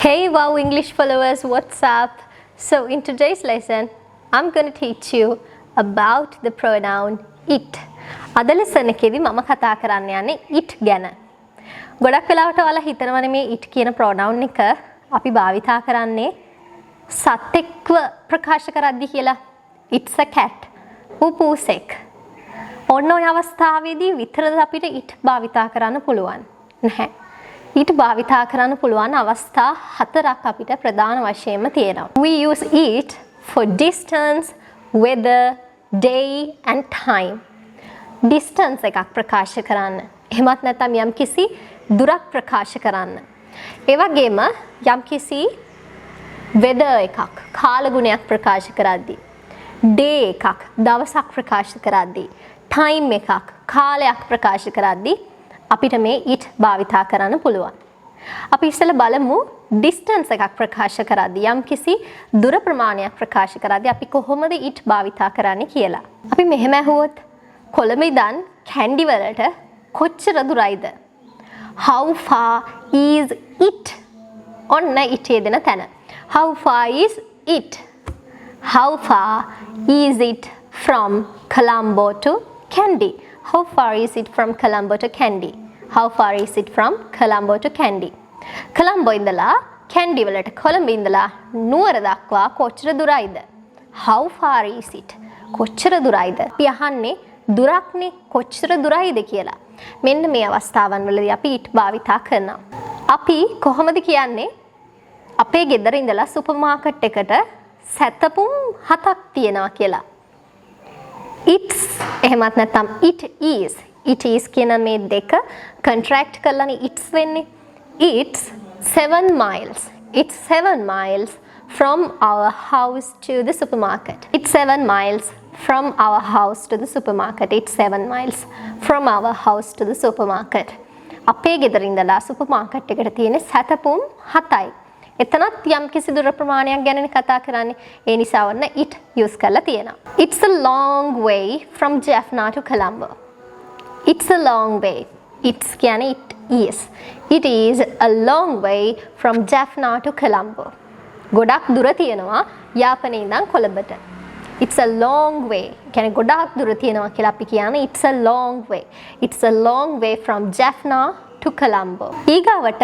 Hey wow English followers, what's up? So in today's lesson, I'm going to teach you about the pronoun it. අද lesson එකේදී මම කතා කරන්න යන්නේ it ගැන. ගොඩක් වෙලාවට ඔයාලා හිතනවනේ මේ it කියන pronoun එක අපි භාවිතා කරන්නේ සතෙක්ව ප්‍රකාශ කරද්දී කියලා. It's a cat. උපුසෙක්. ඔන්න ඔය අවස්ථාවේදී විතරද අපිට it භාවිතා කරන්න පුළුවන්. නැහැ. ඊට භාවිතා කරන්න පුළුවන් අවස්ථා හතරක් අපිට ප්‍රධාන වශයෙන්ම තියෙනවා. We use it for distance, weather, day and time. Distance එකක් ප්‍රකාශ කරන්න. එහෙමත් නැත්නම් යම්කිසි දුරක් ප්‍රකාශ කරන්න. ඒ වගේම යම්කිසි weather එකක් කාල ගුණයක් ප්‍රකාශ කරද්දී, day එකක් දවසක් ප්‍රකාශ කරද්දී, time එකක් කාලයක් ප්‍රකාශ කරද්දී අපිට මේ it භාවිතා කරන්න පුළුවන්. අපි ඉස්සෙල්ලා බලමු distance එකක් ප්‍රකාශ කරද්දී යම්කිසි දුර ප්‍රමාණයක් ප්‍රකාශ කරද්දී අපි කොහොමද it භාවිතා කරන්නේ කියලා. අපි මෙහෙම අහුවොත් කොළඹ ඉඳන් කැන්ඩි වලට කොච්චර දුරයිද? How far is it? ඔන්න it යෙදෙන තැන. How far is it? How far is it from Colombo to Kandy? How far is it from Colombo to Kandy? How far is it from Colombo to Kandy? Colombo ඉඳලා Kandy වලට කොළඹ ඉඳලා නුවර දක්වා කොච්චර දුරයිද? How far is it? කොච්චර දුරයිද? අපි අහන්නේ දුරක්නේ කොච්චර දුරයිද කියලා. මෙන්න මේ අවස්ථාවන් වලදී අපි it භාවිතා කරනවා. අපි කොහොමද කියන්නේ? අපේ ගෙදර ඉඳලා සුපර් මාකට් එකට සැතපුම් 7ක් තියෙනවා කියලා. It's එහෙමත් නැත්නම් it is කියන මේ දෙක contract කරලානේ it's වෙන්නේ. It's 7 miles. It's 7 miles from our house to the supermarket. It's 7 miles from our house to the supermarket. It's 7 miles from our house to the supermarket. අපේ ගෙදර ඉඳලා super market එකට තියෙන සැතපුම් 7යි. එතනත් යම් කිසි දුර ප්‍රමාණයක් ගැනනේ කතා කරන්නේ. ඒ නිසා වන්න it use කරලා තියෙනවා. It's a long way from Jaffna to Colombo. It's a long way. It's කියන්නේ it is. It is a long way from Jaffna to Colombo. ගොඩක් දුර තියෙනවා යාපනයේ ඉඳන් කොළඹට. It's a long way. කියන්නේ ගොඩක් දුර තියෙනවා කියලා අපි කියන්නේ it's a long way. It's a long way from Jaffna to Colombo. ඊගාවට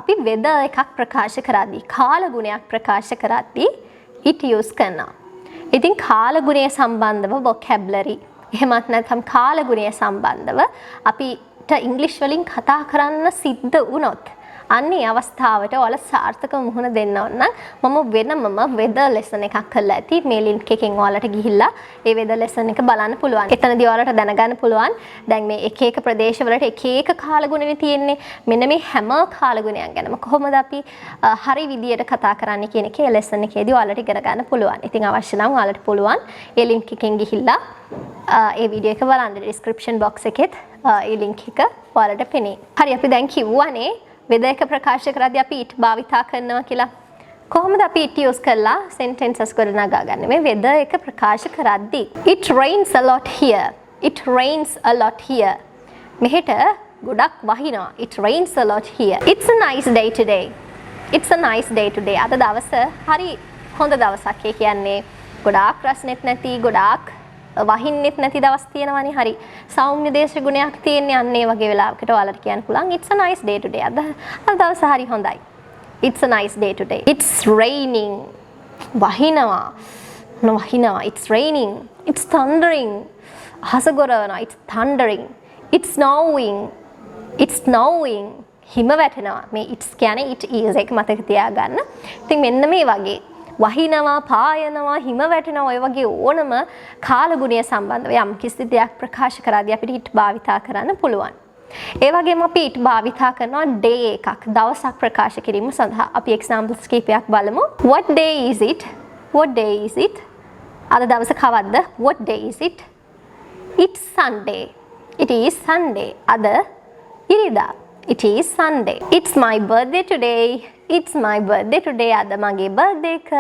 අපි weather එකක් ප්‍රකාශ කරද්දී කාල ගුණයක් ප්‍රකාශ කරද්දී it use කරනවා. ඉතින් කාල ගුණය සම්බන්ධව vocabulary එහෙමත් නැත්නම් කාල ගුණය සම්බන්ධව අපිට ඉංග්‍රීසි වලින් කතා කරන්න සිද්ධ වුණොත් අන්නේ අවස්ථාවට ඔයාලා සාර්ථක මුහුණ දෙන්න ඕන නම් මම වෙනමම weather lesson එකක් කරලා ඇති. මේ link එකෙන් ඔයාලට ගිහිල්ලා ඒ weather lesson එක බලන්න පුළුවන්. එතනදී ඔයාලට දැනගන්න පුළුවන් දැන් මේ එක එක ප්‍රදේශවලට එක එක කාල ගුණනේ තියෙන්නේ. මෙන්න මේ හැම කාල ගුණයක් ගැනම කොහොමද අපි හරි විදියට කතා කරන්නේ කියන එක ඒ lesson එකේදී ඔයාලට ඉගෙන ගන්න පුළුවන්. ඉතින් අවශ්‍ය නම් ඔයාලට පුළුවන් ඒ link එකෙන් ගිහිල්ලා ඒ වීඩියෝ එක බලන්න. description box එකෙත් ඒ link එක ඔයාලට පෙනේ. හරි අපි දැන් කිව්වනේ weather එක ප්‍රකාශ කරද්දී අපි it භාවිතා කරනවා කියලා. කොහොමද අපි it use කරලා sentences ගොඩනගා ගන්න මේ weather එක ප්‍රකාශ කරද්දී? It rains a lot here. It rains a lot here. මෙහෙට ගොඩක් වහිනවා. It rains a lot here. It's a nice day today. It's a nice day today. අද දවස හරි හොඳ දවසක්. ඒ කියන්නේ ගොඩාක් රස්නෙත් නැති ගොඩාක් වහින්නෙත් නැති දවස් තියෙනවානේ. හරි සෞම්‍ය දේශ ගුණයක් තියෙන්නේ අන්න ඒ වගේ වෙලාවකට ඔයාලට කියන්න පුළුවන් it's a nice day today. අද දවස හරි හොඳයි. It's a nice day today. It's raining. වහිනවා. It's raining. It's thundering. හසගොරවනවා. It's thundering. It's snowing. It's snowing. හිම වැටෙනවා. මේ it's කියන්නේ it is එක මතක තියාගන්න. ඉතින් මෙන්න මේ වගේ වහිනවා පායනවා හිම වැටෙනවා ඔය වගේ ඕනම කාල ගුණය සම්බන්ධව යම් කිසි දෙයක් ප්‍රකාශ කරද්දී අපිට it භාවිතා කරන්න පුළුවන්. ඒ වගේම අපි it භාවිතා කරනවා day එකක් දවසක් ප්‍රකාශ කිරීම සඳහා. අපි examples කීපයක් බලමු. What day is it? What day is it? අද දවස කවද්ද? What day is it? It's Sunday. It is Sunday. අද ඉරිදා. It is Sunday. It's my birthday today. it's my birthday today. අද මගේ birthday එක.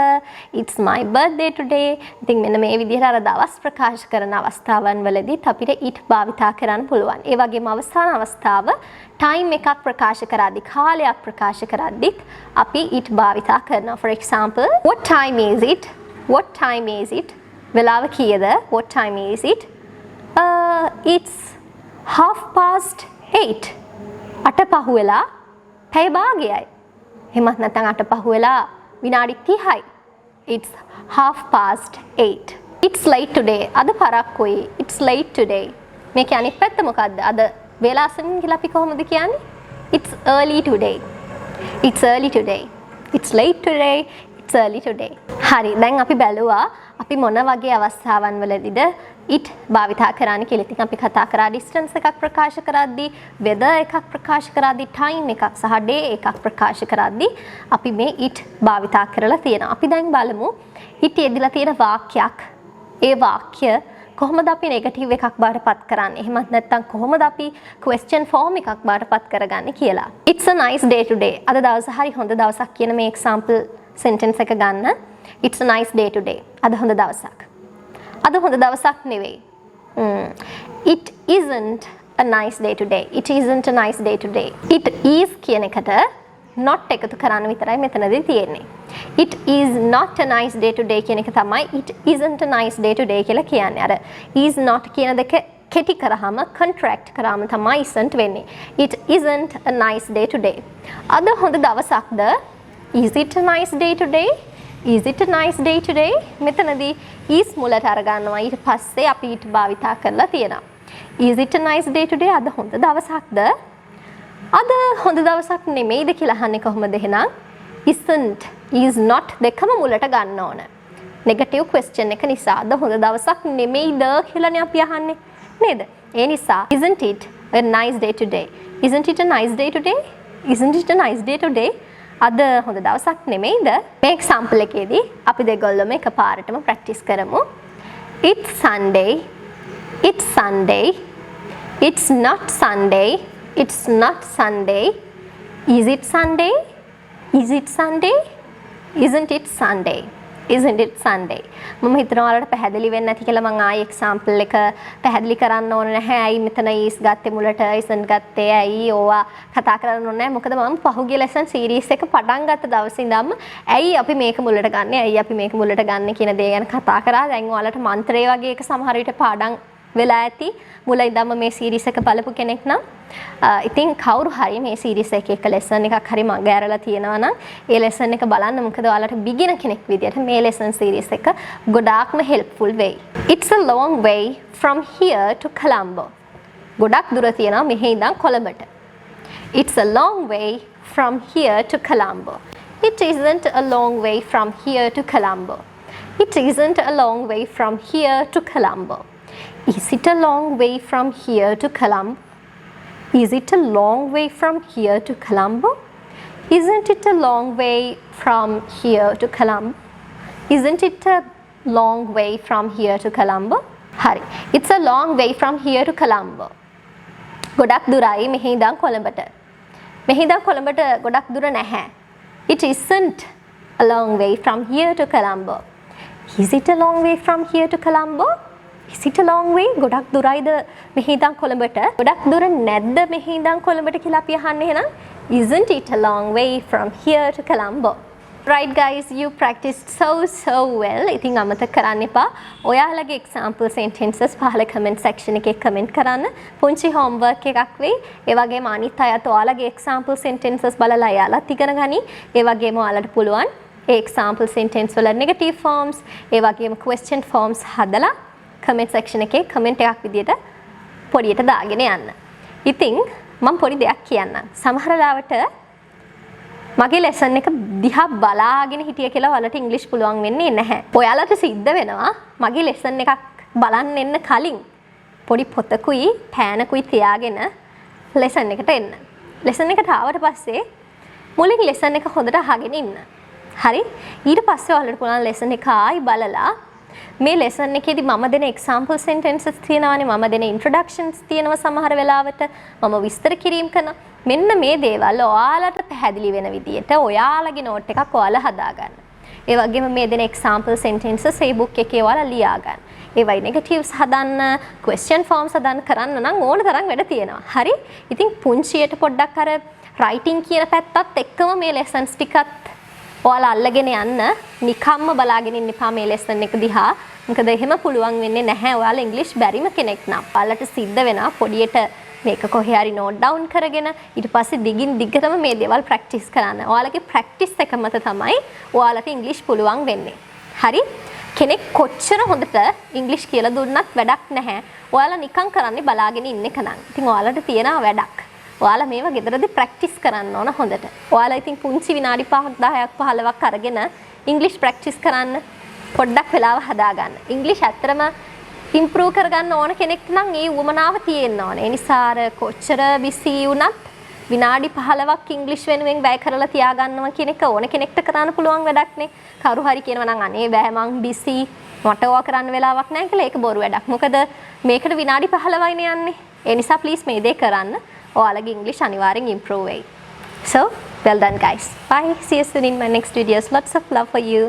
It's my birthday today. ඉතින් මෙන්න මේ විදිහට අර දවස් ප්‍රකාශ කරන අවස්ථාවන් වලදීත් අපිට it භාවිතා කරන්න පුළුවන්. ඒ වගේම අවසාන අවස්ථාව time එකක් ප්‍රකාශ කරද්දී කාලයක් ප්‍රකාශ කරද්දීත් අපි it භාවිතා කරනවා. For example, what time is it? What time is it? වෙලාව කීයද? What time is it? It's 8:30. අට පහු වෙලා පැය භාගයයි. එහෙමත් නැත්නම් අට පහු වෙලා විනාඩි 30යි. It's 8:30. It's late today. අද පරක්කුයි. It's late today. මේකේ අනිත් පැත්ත මොකද්ද? අද වේලාසනින් කියලා අපි කොහොමද කියන්නේ? It's early today. It's early today. It's late today. It's early today. හරි. දැන් අපි බැලුවා අපි මොන වගේ අවස්ථාවන් වලදීද it භාවිතා කරන්නේ කියලා. ඉතින් අපි කතා කරා distance එකක් ප්‍රකාශ කරද්දී, weather එකක් ප්‍රකාශ කරද්දී, time එකක් සහ day එකක් ප්‍රකාශ කරද්දී අපි මේ it භාවිතා කරලා තියෙනවා. අපි දැන් බලමු it යෙදලා තියෙන වාක්‍යයක්. ඒ වාක්‍ය කොහොමද අපි නෙගටිව් එකක් බාටපත් කරන්නේ? එහෙමත් නැත්නම් කොහොමද අපි question form එකක් බාටපත් කරගන්නේ කියලා. It's a nice day today. අද දවස හරි හොඳ දවසක් කියන මේ example sentence එක ගන්න. It's a nice day today. අද හොඳ දවසක්. අද හොඳ දවසක් නෙවෙයි. It isn't a nice day today. It isn't a nice day today. It is කියන එකට not එකතු කරන්න විතරයි මෙතනදී තියෙන්නේ. It is not a nice day today කියන එක තමයි it isn't a nice day today කියලා කියන්නේ. අර is not කියන දෙක කෙටි කරාම contract කරාම තමයි isn't වෙන්නේ. It isn't a nice day today. අද හොඳ දවසක්ද? Is it a nice day today? Is it a nice day today? මෙතනදී is මුලට අරගන්නවා. ඊට පස්සේ අපි ඊට භාවිතා කරලා තියෙනවා. Is it a nice day today? අද හොඳ දවසක්ද? අද හොඳ දවසක් නෙමෙයිද කියලා අහන්නේ කොහොමද එහෙනම්? Isn't, is not දෙකම මුලට ගන්න ඕන. Negative question එක නිසා අද හොඳ දවසක් නෙමෙයිද කියලානේ අපි අහන්නේ. නේද? ඒ නිසා isn't it a nice day today? Isn't it a nice day today? Isn't it a nice day today? අද හොඳ දවසක් නෙමෙයිද? මේ එක්සැම්පල් එකේදී අපි දෙගොල්ලම එකපාරටම ප්‍රැක්ටිස් කරමු. It's Sunday. It's Sunday. It's not Sunday. It's not Sunday. Is it Sunday? Is it Sunday? Isn't it Sunday? Isn't it Sunday? මම හිතනවා ඔයාලට පැහැදිලි වෙන්නේ නැති කියලා මම ආයේ එක්සැම්පල් එක පැහැදිලි කරන්න ඕන නැහැ. ඇයි මෙතන is ගත්තේ මුලට isn't ගත්තේ? ඇයි ඕවා කතා කරන්න ඕනේ නැහැ. මොකද මම පහුගිය lesson series එක පටන් ගත්ත දවසේ ඉඳන්ම ඇයි අපි මේක මුලට ගන්නෙ? ඇයි අපි මේක මුලට ගන්නෙ කියන දේ ගැන කතා කරා. දැන් ඔයාලට මන්ත්‍රය වගේ එක සමහර විට පාඩම් වෙලා ඇති. මුල ඉඳන්ම මේ series එක බලපු කෙනෙක් නම් ඉතින් කවුරු හරි මේ series එකේ එක lesson එකක් හරි මග ඇරලා තියෙනවා නම් ඒ lesson එක බලන්න. මොකද ඔයාලට beginner කෙනෙක් විදියට මේ lesson series එක ගොඩාක්ම helpful වෙයි. It's a long way from here to Colombo. ගොඩක් දුර තියෙනවා මෙහි ඉඳන් කොළඹට. It's a long way from here to Colombo. It isn't a long way from here to Colombo. It isn't a long way from here to Colombo. Is it a long way from here to Colombo? Is it a long way from here to Colombo? Isn't it a long way from here to Colombo? Isn't it a long way from here to Colombo? හරි. It's a long way from here to Colombo. ගොඩක් දුරයි මෙහි ඉඳන් කොළඹට. මෙහි ඉඳන් කොළඹට ගොඩක් දුර නැහැ. It isn't a long way from here to Colombo. Is it a long way from here to Colombo? Is it a long way? ගොඩක් දුරයිද මෙහි ඉඳන් කොළඹට? ගොඩක් දුර නැද්ද මෙහි ඉඳන් කොළඹට කියලා අපි අහන්නේ එහෙනම් isn't it a long way from here to Colombo? Right guys, you practiced so well. ඉතින් අමතක කරන්න එපා. ඔයාලගේ example sentences පහළ comment section එකේ comment කරන්න. පුංචි homework එකක් වෙයි. ඒ වගේම අනිත් අයත් ඔයාලගේ example sentences බලලා එයාලත් ඉගෙන ගනි. ඒ වගේම ඔයාලට පුළුවන් ඒ example sentence වල negative forms, ඒ වගේම question forms හදලා comment section එකේ comment එකක් විදියට පොඩියට දාගෙන යන්න. ඉතින් මම පොඩි දෙයක් කියන්නම්. සමහර ලාවට මගේ lesson එක දිහා බලාගෙන හිටිය කියලා ඔයාලට ඉංග්‍රීසි පුළුවන් වෙන්නේ නැහැ. ඔයාලට සිද්ධ වෙනවා මගේ lesson එකක් බලන්න එන්න කලින් පොඩි පොතකුයි පෑනකුයි තියාගෙන lesson එකට එන්න. lesson එකට ආවට පස්සේ මුලින් lesson එක හොඳට අහගෙන ඉන්න. හරි? ඊට පස්සේ ඔයාලට පුළුවන් lesson එක ආයි බලලා මේ ලෙසන් එකේදී මම දෙන example sentences තියෙනවානේ මම දෙන introductions තියෙනවා සමහර වෙලාවට මම විස්තර කිරීම කරනවා මෙන්න මේ දේවල් ඔයාලට පැහැදිලි වෙන විදියට ඔයාලගේ note එකක් ඔයාලා හදාගන්න. ඒ වගේම මේ දෙන example sentences ඒ book එකේ ඔයාලා ලියා ගන්න. ඒවයි negatives හදන්න, question forms හදන්න කරන්න නම් ඕන තරම් වැඩ තියෙනවා. හරි? ඉතින් පුංචියට පොඩ්ඩක් අර writing කියන පැත්තත් එක්කම මේ lessons ටිකත් ඔයාලා අල්ලගෙන යන්න නිකම්ම බලාගෙන ඉන්න එපා මේ lesson එක දිහා. මොකද එහෙම පුළුවන් වෙන්නේ නැහැ. ඔයාලා English බැරිම කෙනෙක් නම්. ඔයාලට සිද්ධ වෙනවා පොඩියට මේක කොහේ හරි note down කරගෙන ඊට පස්සේ දිගින් දිගටම මේ දේවල් practice කරන්න. ඔයාලගේ practice එක මත තමයි ඔයාලට English පුළුවන් වෙන්නේ. හරි? කෙනෙක් කොච්චර හොඳට English කියලා දුන්නත් වැඩක් නැහැ. ඔයාලා නිකන් කරන්නේ බලාගෙන ඉන්න එක නම්. ඉතින් ඔයාලට තියෙනවා වැඩක්. ඔයාලා මේවා ගෙදරදී practice කරන්න ඕන හොඳට. ඔයාලා ඉතින් පුංචි විනාඩි 5ක් 10ක් 15ක් අරගෙන English practice කරන්න පොඩ්ඩක් වෙලාව හදාගන්න. English ඇත්තටම improve කරගන්න ඕන කෙනෙක් නම් ඒ උවමනාව තියෙන්න ඕනේ. ඒ නිසා අර කොච්චර busy වුණත් විනාඩි 15ක් English වෙනුවෙන් වැය කරලා තියාගන්නවා කියන එක ඕන කෙනෙක්ට කරන්න පුළුවන් වැඩක් නේ. කවුරු හරි කියනවා නම් අනේ බෑ මං busy මට ඕවා කරන්න වෙලාවක් නැහැ කියලා ඒක බොරු වැඩක්. මොකද මේකට විනාඩි 15යිනේ යන්නේ. ඒ නිසා please මේ දේ කරන්න. ඔයාලගේ English අනිවාර්යෙන් improve වෙයි. So, well done guys. Bye. See you soon in my next videos. Lots of love for you.